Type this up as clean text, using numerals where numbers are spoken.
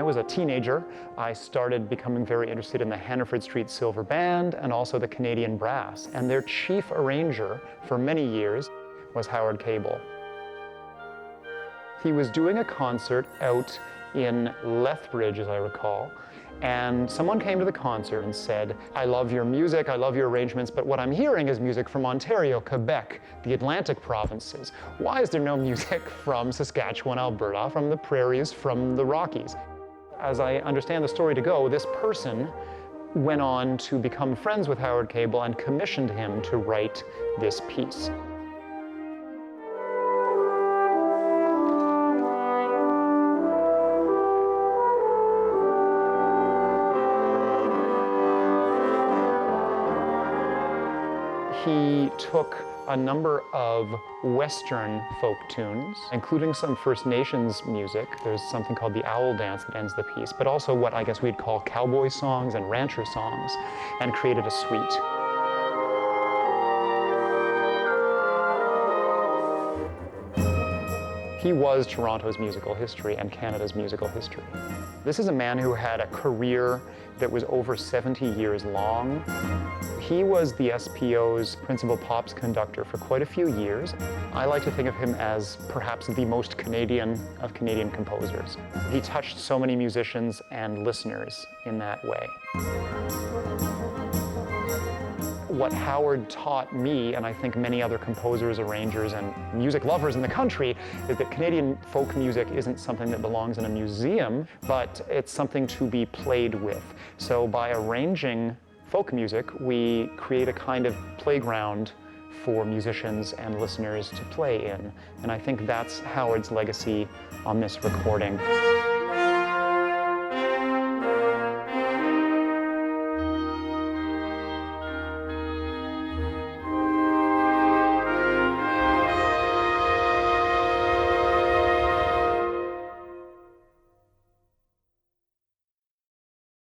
was a teenager, I started becoming very interested in the Hannaford Street Silver Band and also the Canadian Brass. And their chief arranger for many years was Howard Cable. He was doing a concert out in Lethbridge, as I recall, and someone came to the concert and said, "I love your music, I love your arrangements, but what I'm hearing is music from Ontario, Quebec, the Atlantic provinces. Why is there no music from Saskatchewan, Alberta, from the prairies, from the Rockies?" As I understand the story to go, this person went on to become friends with Howard Cable and commissioned him to write this piece. He took a number of Western folk tunes, including some First Nations music. There's something called the Owl Dance that ends the piece, but also what I guess we'd call cowboy songs and rancher songs, and created a suite. He was Toronto's musical history and Canada's musical history. This is a man who had a career that was over 70 years long. He was the SPO's principal pops conductor for quite a few years. I like to think of him as perhaps the most Canadian of Canadian composers. He touched so many musicians and listeners in that way. What Howard taught me, and I think many other composers, arrangers, and music lovers in the country, is that Canadian folk music isn't something that belongs in a museum, but it's something to be played with. So by arranging folk music, we create a kind of playground for musicians and listeners to play in. And I think that's Howard's legacy on this recording.